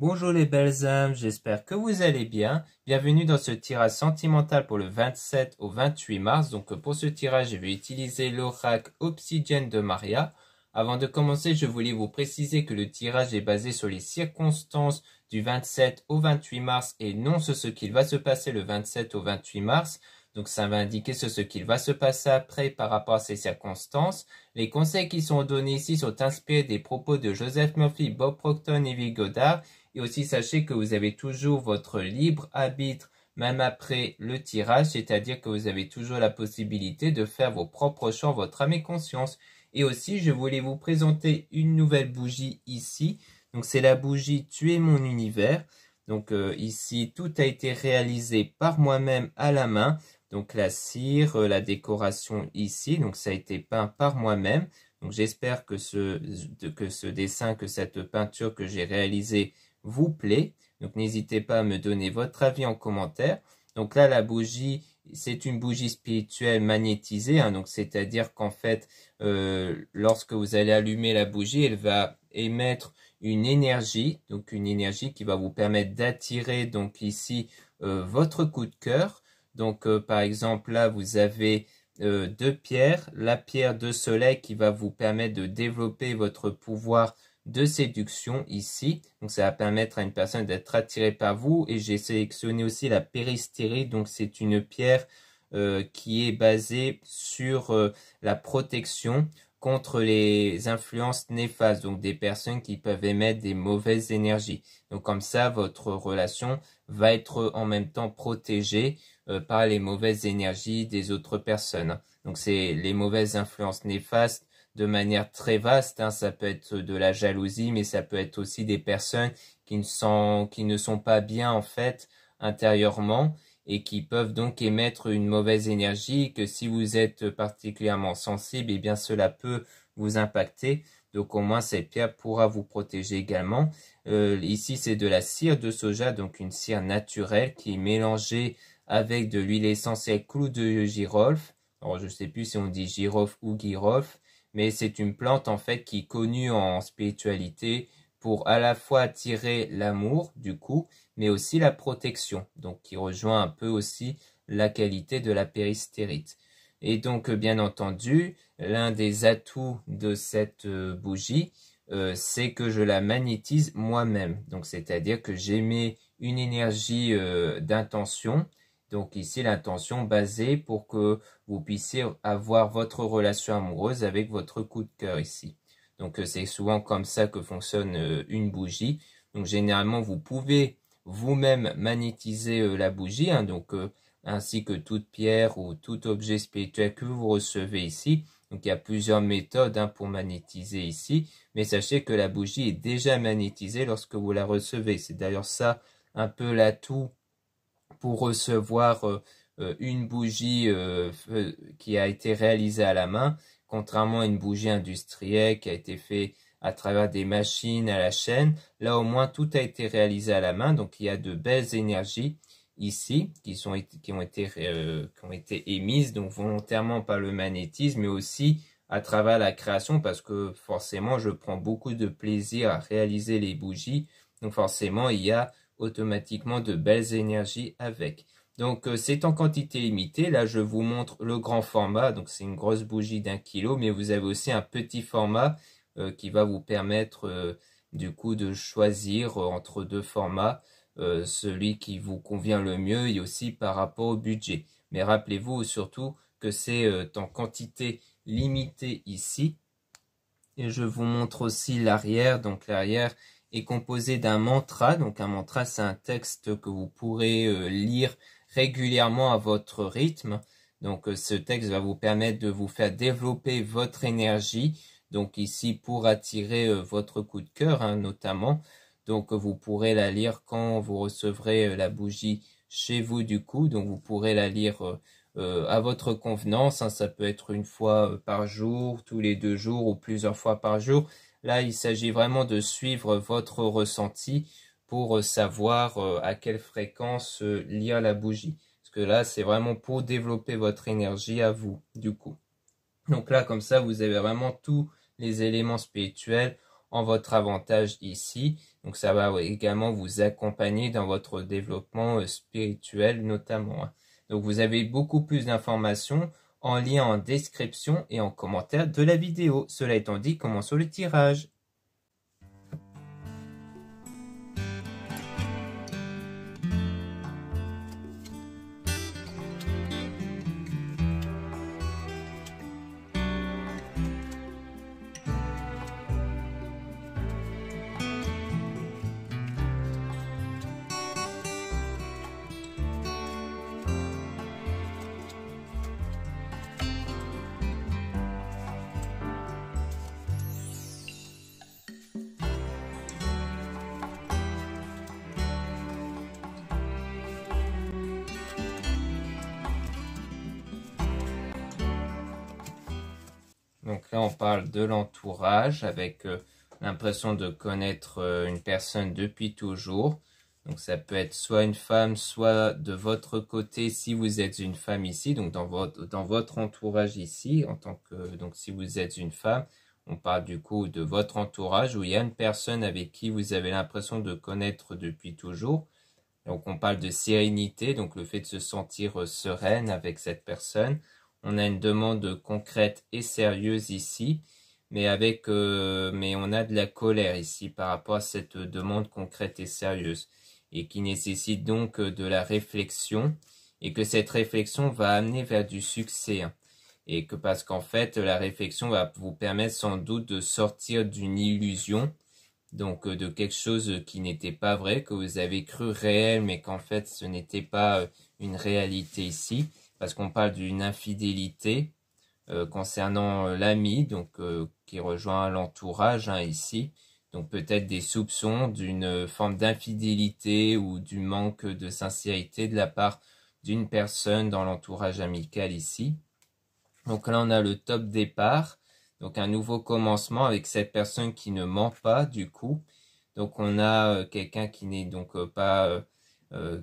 Bonjour les belles âmes, j'espère que vous allez bien. Bienvenue dans ce tirage sentimental pour le 27 au 28 mars. Donc pour ce tirage, je vais utiliser l'oracle Obsidienne de Maria. Avant de commencer, je voulais vous préciser que le tirage est basé sur les circonstances du 27 au 28 mars et non sur ce qu'il va se passer le 27 au 28 mars. Donc ça va indiquer ce qu'il va se passer après par rapport à ces circonstances. Les conseils qui sont donnés ici sont inspirés des propos de Joseph Murphy, Bob Proctor et Neville Goddard. Et aussi sachez que vous avez toujours votre libre arbitre même après le tirage, c'est-à-dire que vous avez toujours la possibilité de faire vos propres choix, votre âme et conscience. Et aussi, je voulais vous présenter une nouvelle bougie ici. Donc c'est la bougie Tuer mon univers. Donc ici, tout a été réalisé par moi-même à la main. Donc la cire, la décoration ici, donc ça a été peint par moi-même. Donc j'espère que ce dessin, que cette peinture que j'ai réalisée vous plaît. Donc n'hésitez pas à me donner votre avis en commentaire. Donc là, la bougie, c'est une bougie spirituelle magnétisée. Donc c'est-à-dire qu'en fait, lorsque vous allez allumer la bougie, elle va émettre une énergie. Donc une énergie qui va vous permettre d'attirer donc ici votre coup de cœur. Donc par exemple là vous avez deux pierres, la pierre de soleil qui va vous permettre de développer votre pouvoir de séduction ici. Donc ça va permettre à une personne d'être attirée par vous. Et j'ai sélectionné aussi la péristérite. Donc c'est une pierre qui est basée sur la protection contre les influences néfastes, donc des personnes qui peuvent émettre des mauvaises énergies. Donc comme ça, votre relation va être en même temps protégée par les mauvaises énergies des autres personnes. Donc c'est les mauvaises influences néfastes de manière très vaste. Ça peut être de la jalousie, mais ça peut être aussi des personnes qui ne sont pas bien en fait intérieurement et qui peuvent donc émettre une mauvaise énergie, que si vous êtes particulièrement sensible, eh bien cela peut vous impacter. Donc au moins cette pierre pourra vous protéger également. Ici c'est de la cire de soja, donc une cire naturelle qui est mélangée avec de l'huile essentielle clou de girofle. Alors je ne sais plus si on dit girofle ou girofle, mais c'est une plante en fait qui est connue en spiritualité pour à la fois attirer l'amour du coup, mais aussi la protection, donc qui rejoint un peu aussi la qualité de la péristérite. Et donc bien entendu, l'un des atouts de cette bougie, c'est que je la magnétise moi-même. Donc c'est-à-dire que j'émets une énergie d'intention. Donc ici l'intention basée pour que vous puissiez avoir votre relation amoureuse avec votre coup de cœur ici. Donc c'est souvent comme ça que fonctionne une bougie. Donc généralement vous pouvez vous-même magnétiser la bougie, donc ainsi que toute pierre ou tout objet spirituel que vous recevez ici. Donc il y a plusieurs méthodes pour magnétiser ici, mais sachez que la bougie est déjà magnétisée lorsque vous la recevez. C'est d'ailleurs ça un peu l'atout pour recevoir une bougie qui a été réalisée à la main, contrairement à une bougie industrielle qui a été faite à travers des machines à la chaîne. Là au moins tout a été réalisé à la main, donc il y a de belles énergies ici qui ont été émises donc volontairement par le magnétisme, mais aussi à travers la création, parce que forcément je prends beaucoup de plaisir à réaliser les bougies, donc forcément il y a automatiquement de belles énergies avec. Donc c'est en quantité limitée. Là je vous montre le grand format, donc c'est une grosse bougie d'1 kg, mais vous avez aussi un petit format qui va vous permettre du coup de choisir entre deux formats, celui qui vous convient le mieux, et aussi par rapport au budget. Mais rappelez-vous surtout que c'est en quantité limitée ici. Et je vous montre aussi l'arrière. Donc l'arrière est composé d'un mantra. Donc un mantra, c'est un texte que vous pourrez lire régulièrement à votre rythme. Donc ce texte va vous permettre de vous faire développer votre énergie. Donc ici pour attirer votre coup de cœur notamment. Donc vous pourrez la lire quand vous recevrez la bougie chez vous du coup. Donc vous pourrez la lire à votre convenance. Ça peut être une fois par jour, tous les 2 jours ou plusieurs fois par jour. Là, il s'agit vraiment de suivre votre ressenti pour savoir à quelle fréquence lire la bougie. Parce que là, c'est vraiment pour développer votre énergie à vous, du coup. Donc là, comme ça, vous avez vraiment tous les éléments spirituels en votre avantage ici. Donc ça va également vous accompagner dans votre développement spirituel notamment. Donc vous avez beaucoup plus d'informations en lien en description et en commentaire de la vidéo. Cela étant dit, commençons le tirage. Donc là, on parle de l'entourage avec l'impression de connaître une personne depuis toujours. Donc ça peut être soit une femme, soit de votre côté si vous êtes une femme ici, donc dans votre entourage ici, en tant que donc si vous êtes une femme, on parle du coup de votre entourage où il y a une personne avec qui vous avez l'impression de connaître depuis toujours. Donc on parle de sérénité, donc le fait de se sentir sereine avec cette personne. On a une demande concrète et sérieuse ici, mais mais on a de la colère ici par rapport à cette demande concrète et sérieuse et qui nécessite donc de la réflexion et que cette réflexion va amener vers du succès. Et que parce qu'en fait, la réflexion va vous permettre sans doute de sortir d'une illusion, donc de quelque chose qui n'était pas vrai, que vous avez cru réel, mais qu'en fait ce n'était pas une réalité ici. Parce qu'on parle d'une infidélité concernant l'ami, donc qui rejoint l'entourage ici. Donc peut-être des soupçons d'une forme d'infidélité ou du manque de sincérité de la part d'une personne dans l'entourage amical ici. Donc là on a le top départ, donc un nouveau commencement avec cette personne qui ne ment pas du coup. Donc on a quelqu'un qui n'est donc pas...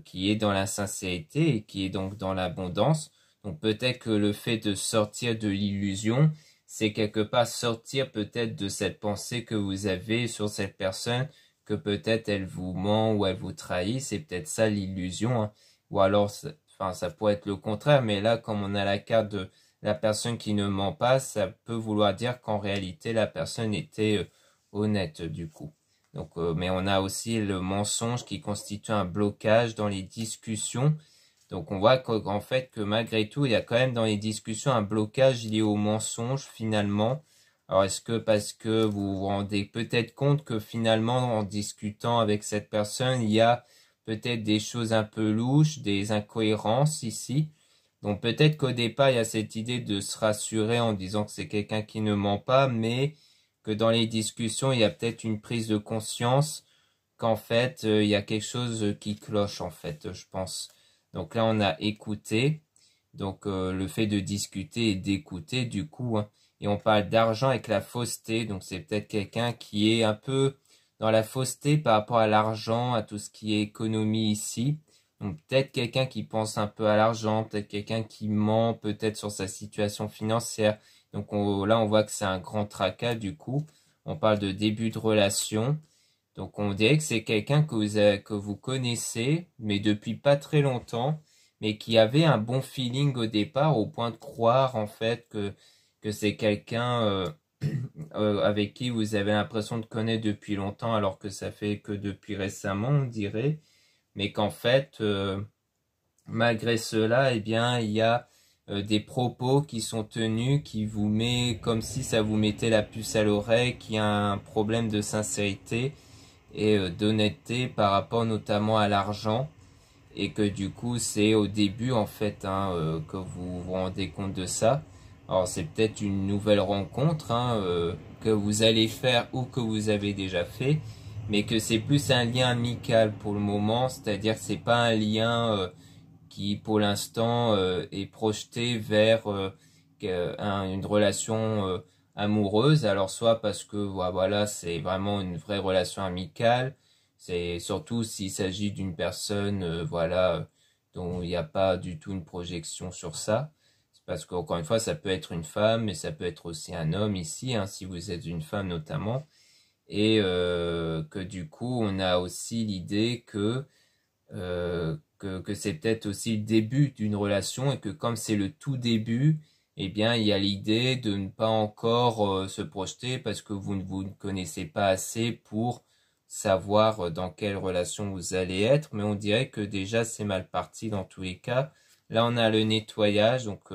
qui est dans la sincérité et qui est donc dans l'abondance. Donc peut-être que le fait de sortir de l'illusion, c'est quelque part sortir peut-être de cette pensée que vous avez sur cette personne, que peut-être elle vous ment ou elle vous trahit, c'est peut-être ça l'illusion. Ou alors, ça pourrait être le contraire, mais là, comme on a la carte de la personne qui ne ment pas, ça peut vouloir dire qu'en réalité, la personne était honnête du coup. Donc, mais on a aussi le mensonge qui constitue un blocage dans les discussions. Donc on voit qu'en fait que malgré tout, il y a quand même dans les discussions un blocage lié au mensonge finalement. Alors est-ce que parce que vous vous rendez peut-être compte que finalement en discutant avec cette personne, il y a peut-être des choses un peu louches, des incohérences ici. Donc peut-être qu'au départ, il y a cette idée de se rassurer en disant que c'est quelqu'un qui ne ment pas, mais que dans les discussions, il y a peut-être une prise de conscience qu'en fait, il y a quelque chose qui cloche, en fait, je pense. Donc là, on a écouté, donc le fait de discuter et d'écouter, du coup, et on parle d'argent avec la fausseté, donc c'est peut-être quelqu'un qui est un peu dans la fausseté par rapport à l'argent, à tout ce qui est économie ici. Donc peut-être quelqu'un qui pense un peu à l'argent, peut-être quelqu'un qui ment peut-être sur sa situation financière. Donc là, on voit que c'est un grand tracas du coup. On parle de début de relation. Donc on dirait que c'est quelqu'un que vous connaissez, mais depuis pas très longtemps, mais qui avait un bon feeling au départ, au point de croire en fait que c'est quelqu'un avec qui vous avez l'impression de connaître depuis longtemps, alors que ça fait que depuis récemment, on dirait. Mais qu'en fait, malgré cela, eh bien, il y a des propos qui sont tenus, qui vous met comme si ça vous mettait la puce à l'oreille, qu'il y a un problème de sincérité et d'honnêteté par rapport notamment à l'argent. Et que du coup, c'est au début, en fait, que vous vous rendez compte de ça. Alors, c'est peut-être une nouvelle rencontre que vous allez faire ou que vous avez déjà fait, mais que c'est plus un lien amical pour le moment, c'est-à-dire que c'est pas un lien qui, pour l'instant, est projeté vers une relation amoureuse. Alors, soit parce que voilà, c'est vraiment une vraie relation amicale. C'est surtout s'il s'agit d'une personne, voilà, dont il n'y a pas du tout une projection sur ça. C'est parce qu'encore une fois, ça peut être une femme, mais ça peut être aussi un homme ici, si vous êtes une femme notamment. et que du coup on a aussi l'idée que c'est peut-être aussi le début d'une relation et que comme c'est le tout début, eh bien il y a l'idée de ne pas encore se projeter parce que vous ne connaissez pas assez pour savoir dans quelle relation vous allez être, mais on dirait que déjà c'est mal parti dans tous les cas. Là on a le nettoyage, donc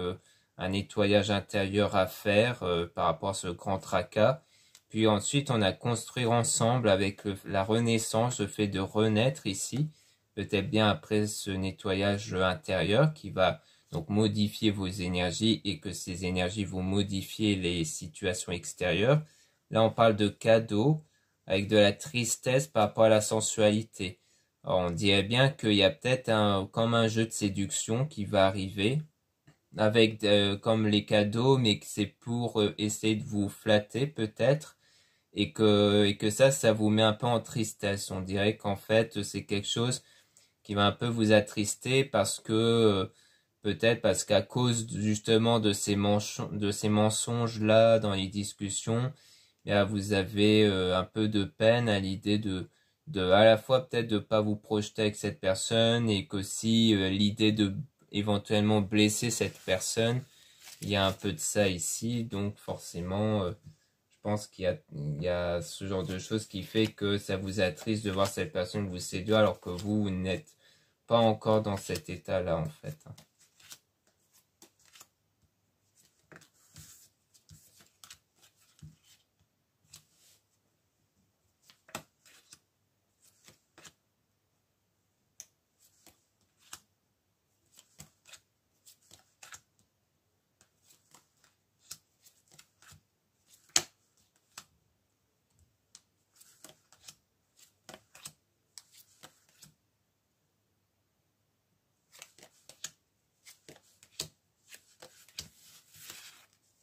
un nettoyage intérieur à faire par rapport à ce grand tracas. Puis ensuite on a construire ensemble avec la renaissance, le fait de renaître ici, peut-être bien après ce nettoyage intérieur qui va donc modifier vos énergies et que ces énergies vont modifier les situations extérieures. Là on parle de cadeau avec de la tristesse par rapport à la sensualité. Alors, on dirait bien qu'il y a peut-être comme un jeu de séduction qui va arriver avec comme les cadeaux, mais que c'est pour essayer de vous flatter peut-être et que ça vous met un peu en tristesse. On dirait qu'en fait c'est quelque chose qui va un peu vous attrister parce que peut-être parce qu'à cause justement de ces mensonges là dans les discussions, bien, vous avez un peu de peine à l'idée de à la fois peut-être de pas vous projeter avec cette personne et qu'aussi l'idée de éventuellement blesser cette personne. Il y a un peu de ça ici, donc forcément je pense il y a ce genre de choses qui fait que ça vous attriste de voir cette personne vous séduire alors que vous n'êtes pas encore dans cet état-là en fait.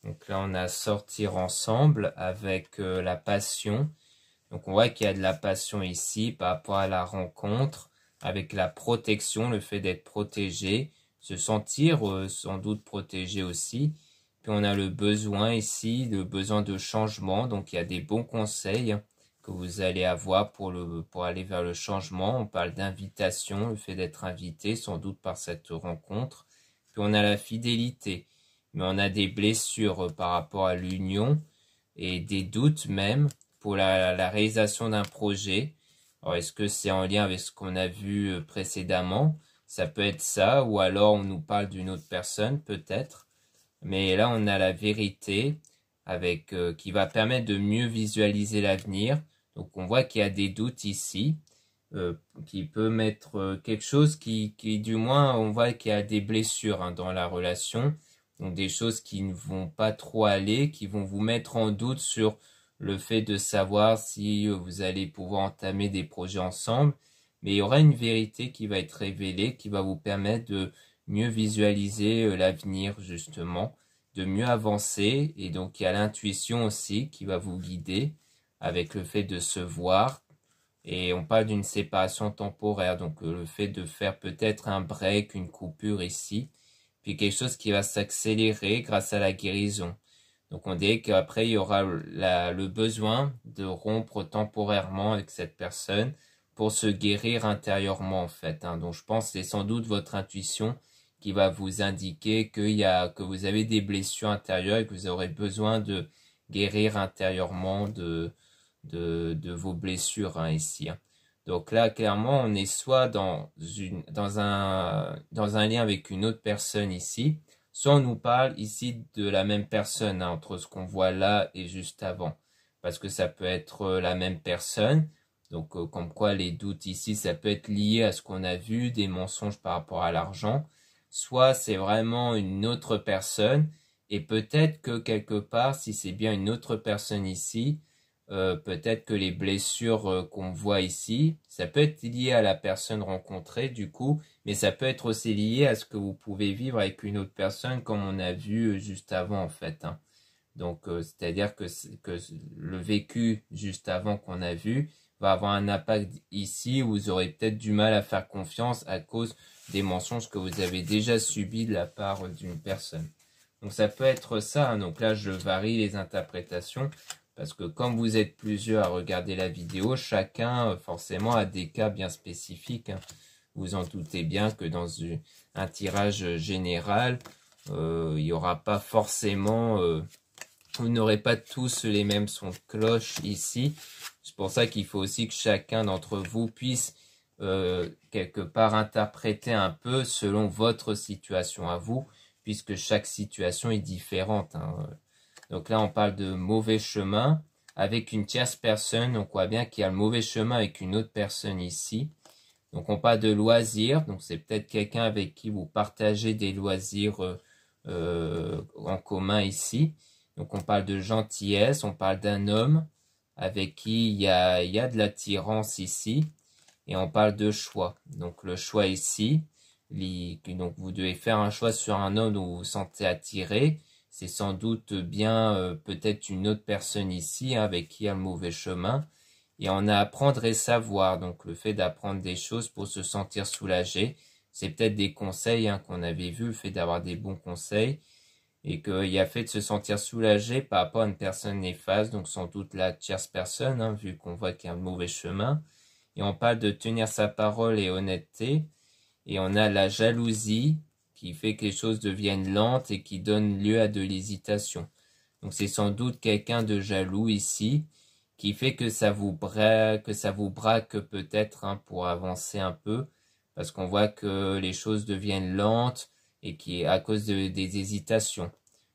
Donc là, on a sortir ensemble avec la passion. Donc on voit qu'il y a de la passion ici par rapport à la rencontre, avec la protection, le fait d'être protégé, se sentir sans doute protégé aussi. Puis on a le besoin ici, le besoin de changement. Donc il y a des bons conseils que vous allez avoir pour aller vers le changement. On parle d'invitation, le fait d'être invité sans doute par cette rencontre. Puis on a la fidélité. Mais on a des blessures par rapport à l'union et des doutes même pour la réalisation d'un projet. Alors, est-ce que c'est en lien avec ce qu'on a vu précédemment? Ça peut être ça, ou alors on nous parle d'une autre personne, peut-être. Mais là, on a la vérité avec qui va permettre de mieux visualiser l'avenir. Donc, on voit qu'il y a des doutes ici, qui peut mettre quelque chose qui, du moins, on voit qu'il y a des blessures dans la relation. Donc des choses qui ne vont pas trop aller, qui vont vous mettre en doute sur le fait de savoir si vous allez pouvoir entamer des projets ensemble. Mais il y aura une vérité qui va être révélée, qui va vous permettre de mieux visualiser l'avenir justement, de mieux avancer. Et donc il y a l'intuition aussi qui va vous guider avec le fait de se voir. Et on parle d'une séparation temporaire, donc le fait de faire peut-être un break, une coupure ici puis quelque chose qui va s'accélérer grâce à la guérison. Donc on dit qu'après il y aura le besoin de rompre temporairement avec cette personne pour se guérir intérieurement en fait. Donc je pense que c'est sans doute votre intuition qui va vous indiquer que vous avez des blessures intérieures et que vous aurez besoin de guérir intérieurement de vos blessures ici. Donc là, clairement, on est soit dans un lien avec une autre personne ici, soit on nous parle ici de la même personne, entre ce qu'on voit là et juste avant. Parce que ça peut être la même personne. Donc, comme quoi les doutes ici, ça peut être lié à ce qu'on a vu, des mensonges par rapport à l'argent. Soit c'est vraiment une autre personne. Et peut-être que quelque part, si c'est bien une autre personne ici, peut-être que les blessures qu'on voit ici, ça peut être lié à la personne rencontrée du coup, mais ça peut être aussi lié à ce que vous pouvez vivre avec une autre personne comme on a vu juste avant en fait. Donc c'est-à-dire que le vécu juste avant qu'on a vu va avoir un impact ici où vous aurez peut-être du mal à faire confiance à cause des mensonges que vous avez déjà subis de la part d'une personne. Donc ça peut être ça, donc là je varie les interprétations. Parce que comme vous êtes plusieurs à regarder la vidéo, chacun forcément a des cas bien spécifiques, hein. Vous en doutez bien que dans un tirage général, il n'y aura pas forcément... vous n'aurez pas tous les mêmes sons de cloche ici. C'est pour ça qu'il faut aussi que chacun d'entre vous puisse quelque part interpréter un peu selon votre situation à vous, puisque chaque situation est différente, hein. Donc là, on parle de mauvais chemin avec une tierce personne. Donc on voit bien qu'il y a le mauvais chemin avec une autre personne ici. Donc on parle de loisirs. Donc c'est peut-être quelqu'un avec qui vous partagez des loisirs en commun ici. Donc on parle de gentillesse. On parle d'un homme avec qui il y a de l'attirance ici. Et on parle de choix. Donc le choix ici. Donc vous devez faire un choix sur un homme dont vous vous sentez attiré. C'est sans doute bien peut-être une autre personne ici, hein, avec qui il y a le mauvais chemin. Et on a apprendre et savoir. Donc le fait d'apprendre des choses pour se sentir soulagé. C'est peut-être des conseils, hein, qu'on avait vu, le fait d'avoir des bons conseils. Et qu'il y a fait de se sentir soulagé par rapport à une personne néfaste. Donc sans doute la tierce personne, hein, vu qu'on voit qu'il y a un mauvais chemin. Et on parle de tenir sa parole et honnêteté. Et on a la jalousie, qui fait que les choses deviennent lentes et qui donne lieu à de l'hésitation. Donc c'est sans doute quelqu'un de jaloux ici, qui fait que ça vous braque peut-être, hein, pour avancer un peu, parce qu'on voit que les choses deviennent lentes et qui est à cause des hésitations.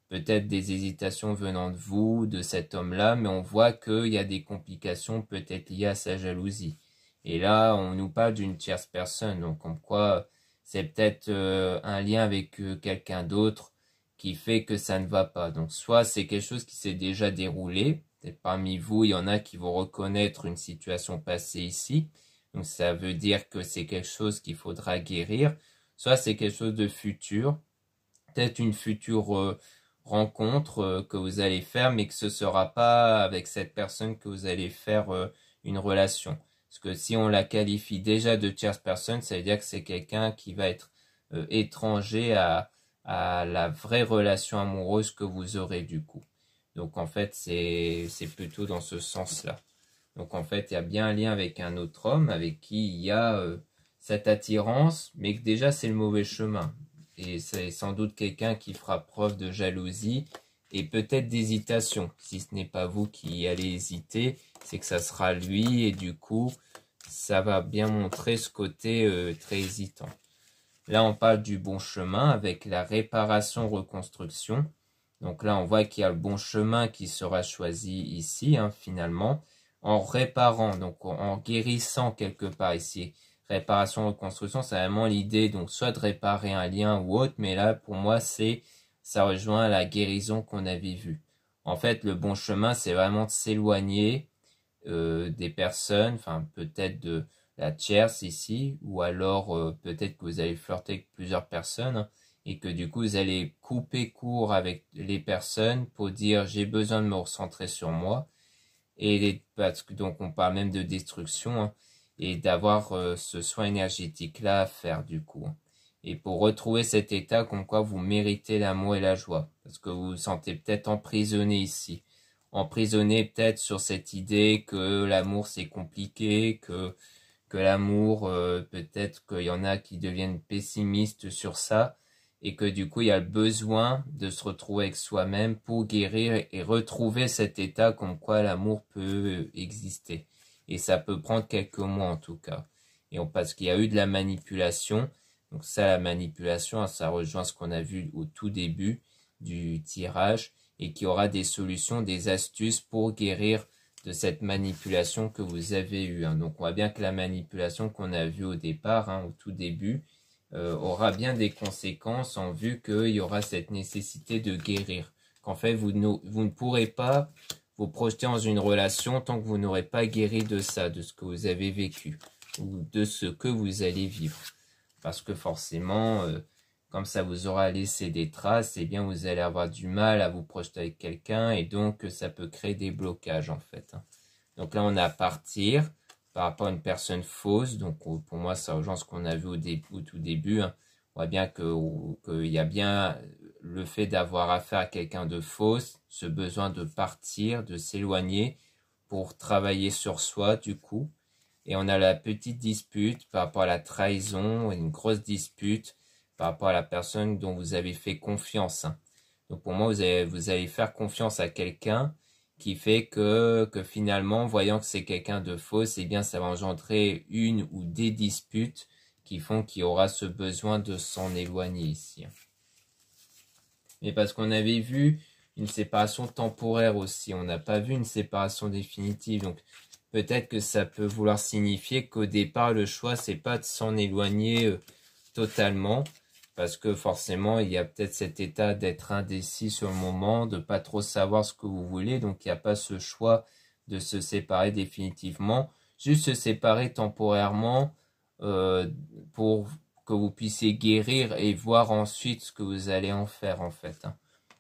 Peut-être des hésitations venant de vous, de cet homme-là, mais on voit qu'il y a des complications peut-être liées à sa jalousie. Et là, on nous parle d'une tierce personne, donc comme quoi c'est peut-être un lien avec quelqu'un d'autre qui fait que ça ne va pas. Donc soit c'est quelque chose qui s'est déjà déroulé, peut-être parmi vous, il y en a qui vont reconnaître une situation passée ici, donc ça veut dire que c'est quelque chose qu'il faudra guérir, soit c'est quelque chose de futur, peut-être une future rencontre que vous allez faire, mais que ce ne sera pas avec cette personne que vous allez faire une relation. Parce que si on la qualifie déjà de tierce personne, ça veut dire que c'est quelqu'un qui va être étranger à la vraie relation amoureuse que vous aurez du coup. Donc en fait, c'est plutôt dans ce sens-là. Donc en fait, il y a bien un lien avec un autre homme avec qui il y a cette attirance, mais que déjà c'est le mauvais chemin. Et c'est sans doute quelqu'un qui fera preuve de jalousie et peut-être d'hésitation. Si ce n'est pas vous qui allez hésiter, c'est que ça sera lui et du coup, ça va bien montrer ce côté très hésitant. Là, on parle du bon chemin avec la réparation-reconstruction. Donc là, on voit qu'il y a le bon chemin qui sera choisi ici, hein, finalement, en réparant, donc en guérissant quelque part ici. Réparation, reconstruction, c'est vraiment l'idée, donc soit de réparer un lien ou autre, mais là, pour moi, ça rejoint la guérison qu'on avait vue. En fait, le bon chemin, c'est vraiment de s'éloigner des personnes, enfin peut-être de la tierce ici, ou alors peut-être que vous allez flirter avec plusieurs personnes, hein, et que du coup vous allez couper court avec les personnes pour dire j'ai besoin de me recentrer sur moi, et parce que donc on parle même de destruction, hein, et d'avoir ce soin énergétique là à faire du coup, hein. Et pour retrouver cet état comme quoi vous méritez l'amour et la joie, parce que vous vous sentez peut-être emprisonné ici, emprisonné peut-être sur cette idée que l'amour c'est compliqué, que l'amour, peut-être qu'il y en a qui deviennent pessimistes sur ça, et que du coup il y a le besoin de se retrouver avec soi-même pour guérir et retrouver cet état comme quoi l'amour peut exister. Et ça peut prendre quelques mois en tout cas. Parce qu'il y a eu de la manipulation, donc ça, la manipulation, ça rejoint ce qu'on a vu au tout début du tirage, et qu'il y aura des solutions, des astuces pour guérir de cette manipulation que vous avez eue, hein. Donc on voit bien que la manipulation qu'on a vue au départ, hein, au tout début, aura bien des conséquences en vue qu'il y aura cette nécessité de guérir. Qu'en fait, vous ne pourrez pas vous projeter dans une relation tant que vous n'aurez pas guéri de ça, de ce que vous avez vécu, ou de ce que vous allez vivre. Parce que forcément, comme ça vous aura laissé des traces, eh bien vous allez avoir du mal à vous projeter avec quelqu'un, et donc ça peut créer des blocages en fait, hein. Donc là, on a partir par rapport à une personne fausse. Donc pour moi, ça rejoint ce qu'on a vu au tout début, hein. On voit bien qu'il y a bien le fait d'avoir affaire à quelqu'un de faux, ce besoin de partir, de s'éloigner pour travailler sur soi du coup. Et on a la petite dispute par rapport à la trahison, une grosse dispute par rapport à la personne dont vous avez fait confiance. Donc pour moi, vous allez faire confiance à quelqu'un qui fait que finalement, voyant que c'est quelqu'un de faux, eh bien ça va engendrer une ou des disputes qui font qu'il y aura ce besoin de s'en éloigner ici. Mais parce qu'on avait vu une séparation temporaire aussi, on n'a pas vu une séparation définitive. Donc peut-être que ça peut vouloir signifier qu'au départ, le choix, c'est pas de s'en éloigner totalement, parce que forcément, il y a peut-être cet état d'être indécis sur le moment, de pas trop savoir ce que vous voulez, donc il n'y a pas ce choix de se séparer définitivement, juste se séparer temporairement pour que vous puissiez guérir et voir ensuite ce que vous allez en faire en fait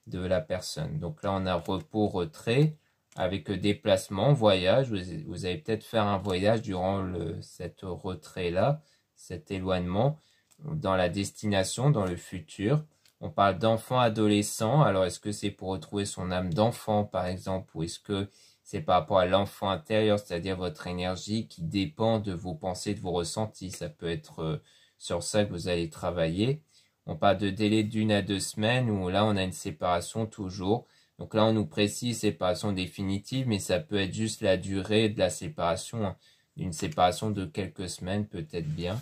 de la personne. Donc là, on a repos, retrait, avec déplacement, voyage. Vous allez peut-être faire un voyage durant cet retrait-là, cet éloignement, dans la destination, dans le futur. On parle d'enfant adolescent. Alors, est-ce que c'est pour retrouver son âme d'enfant, par exemple, ou est-ce que c'est par rapport à l'enfant intérieur, c'est-à-dire votre énergie qui dépend de vos pensées, de vos ressentis. Ça peut être sur ça que vous allez travailler. On parle de délai d'1 à 2 semaines, où là, on a une séparation toujours. Donc là, on nous précise séparation définitive, mais ça peut être juste la durée de la séparation, une séparation de quelques semaines, peut-être bien,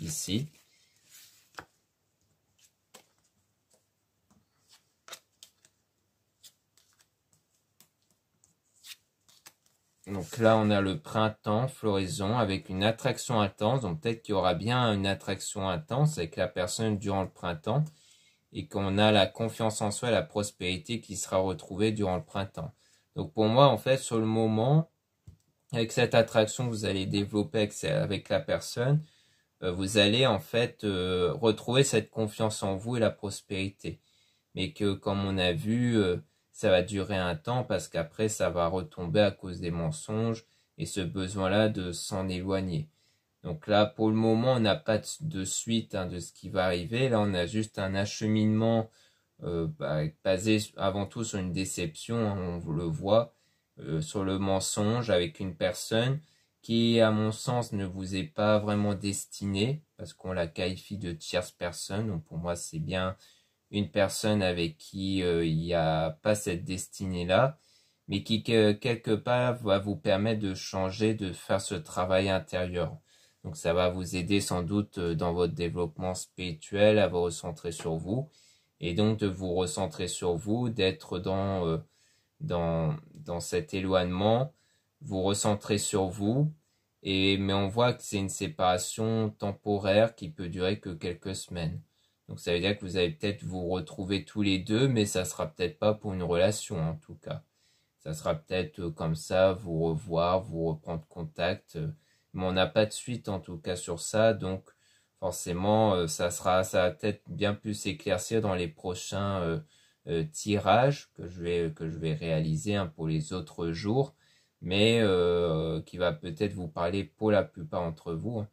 ici. Donc là, on a le printemps, floraison, avec une attraction intense. Donc peut-être qu'il y aura bien une attraction intense avec la personne durant le printemps. Et qu'on a la confiance en soi et la prospérité qui sera retrouvée durant le printemps. Donc pour moi, en fait, sur le moment, avec cette attraction que vous allez développer avec la personne, vous allez en fait retrouver cette confiance en vous et la prospérité. Mais que, comme on a vu, ça va durer un temps parce qu'après, ça va retomber à cause des mensonges et ce besoin-là de s'en éloigner. Donc là, pour le moment, on n'a pas de suite de ce qui va arriver. Là, on a juste un acheminement basé avant tout sur une déception, on le voit, sur le mensonge avec une personne qui, à mon sens, ne vous est pas vraiment destinée, parce qu'on la qualifie de tierce personne. Donc pour moi, c'est bien une personne avec qui il n'y a pas cette destinée-là, mais qui, quelque part, va vous permettre de changer, de faire ce travail intérieur. Donc ça va vous aider sans doute dans votre développement spirituel à vous recentrer sur vous. Et donc de vous recentrer sur vous, d'être dans cet éloignement, vous recentrer sur vous. Mais on voit que c'est une séparation temporaire qui peut durer que quelques semaines. Donc ça veut dire que vous allez peut-être vous retrouver tous les deux, mais ça sera peut-être pas pour une relation en tout cas. Ça sera peut-être comme ça, vous revoir, vous reprendre contact. Mais on n'a pas de suite en tout cas sur ça, donc forcément ça va peut-être bien plus s'éclaircir dans les prochains tirages que je vais réaliser pour les autres jours, mais qui va peut-être vous parler pour la plupart d'entre vous,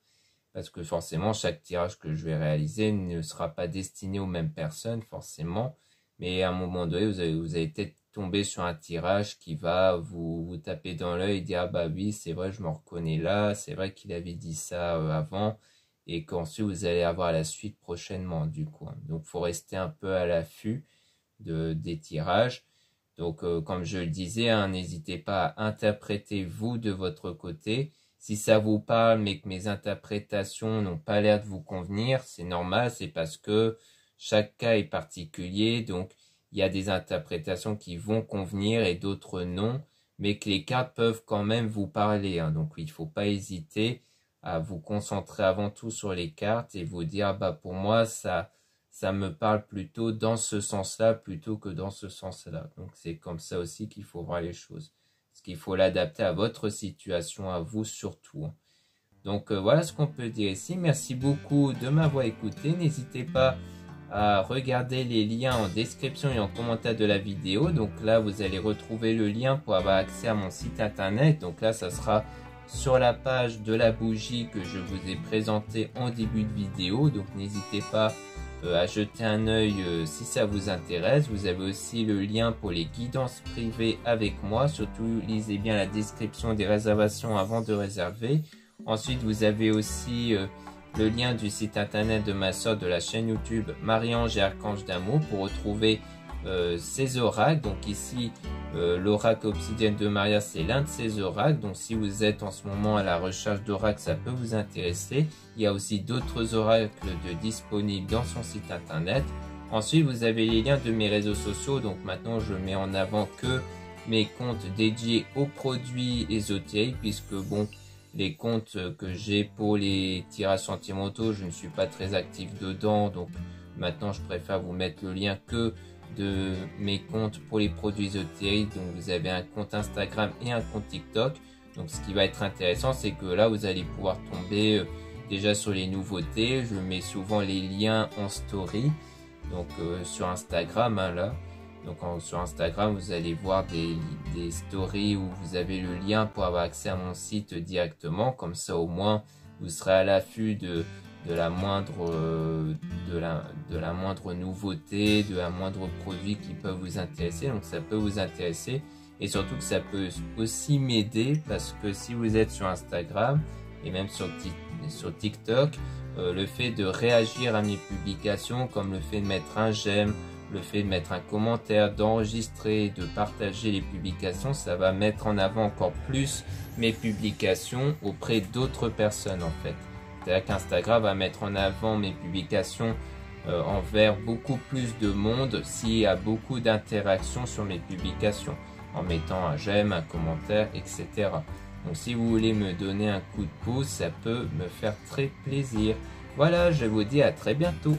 parce que forcément chaque tirage que je vais réaliser ne sera pas destiné aux mêmes personnes forcément, mais à un moment donné vous allez peut-être tomber sur un tirage qui va vous taper dans l'œil et dire ah bah oui c'est vrai je me reconnais là, c'est vrai qu'il avait dit ça avant, et qu'ensuite vous allez avoir la suite prochainement du coup. Donc faut rester un peu à l'affût des tirages. Donc comme je le disais, n'hésitez pas à interpréter vous de votre côté. Si ça vous parle mais que mes interprétations n'ont pas l'air de vous convenir, c'est normal, c'est parce que chaque cas est particulier, donc il y a des interprétations qui vont convenir et d'autres non, mais que les cartes peuvent quand même vous parler. Donc il ne faut pas hésiter à vous concentrer avant tout sur les cartes et vous dire bah pour moi ça me parle plutôt dans ce sens-là plutôt que dans ce sens-là. Donc c'est comme ça aussi qu'il faut voir les choses. Parce qu'il faut l'adapter à votre situation, à vous surtout. Donc voilà ce qu'on peut dire ici. Merci beaucoup de m'avoir écouté. N'hésitez pas à regarder les liens en description et en commentaire de la vidéo. Donc là, vous allez retrouver le lien pour avoir accès à mon site internet. Donc là, ça sera sur la page de la bougie que je vous ai présentée en début de vidéo. Donc n'hésitez pas à jeter un œil si ça vous intéresse. Vous avez aussi le lien pour les guidances privées avec moi. Surtout, lisez bien la description des réservations avant de réserver. Ensuite, vous avez aussi le lien du site internet de ma soeur de la chaîne YouTube Marie-Ange et Archange d'Amour pour retrouver ces oracles. Donc ici, l'oracle obsidienne de Maria, c'est l'un de ces oracles. Donc si vous êtes en ce moment à la recherche d'oracles, ça peut vous intéresser. Il y a aussi d'autres oracles disponibles dans son site internet. Ensuite, vous avez les liens de mes réseaux sociaux. Donc maintenant, je mets en avant que mes comptes dédiés aux produits ésotériques, puisque bon, les comptes que j'ai pour les tirages sentimentaux, je ne suis pas très actif dedans. Donc maintenant, je préfère vous mettre le lien que de mes comptes pour les produits ésotériques. Donc vous avez un compte Instagram et un compte TikTok. Donc ce qui va être intéressant, c'est que là vous allez pouvoir tomber déjà sur les nouveautés. Je mets souvent les liens en story, donc sur Instagram là. Donc sur Instagram vous allez voir des stories où vous avez le lien pour avoir accès à mon site directement. Comme ça au moins vous serez à l'affût de la moindre nouveauté, de la moindre produit qui peut vous intéresser. Donc ça peut vous intéresser et surtout que ça peut aussi m'aider, parce que si vous êtes sur Instagram et même sur TikTok, le fait de réagir à mes publications, comme le fait de mettre un j'aime, le fait de mettre un commentaire, d'enregistrer, de partager les publications, ça va mettre en avant encore plus mes publications auprès d'autres personnes en fait. C'est-à-dire qu'Instagram va mettre en avant mes publications envers beaucoup plus de monde s'il y a beaucoup d'interactions sur mes publications, en mettant un j'aime, un commentaire, etc. Donc si vous voulez me donner un coup de pouce, ça peut me faire très plaisir. Voilà, je vous dis à très bientôt.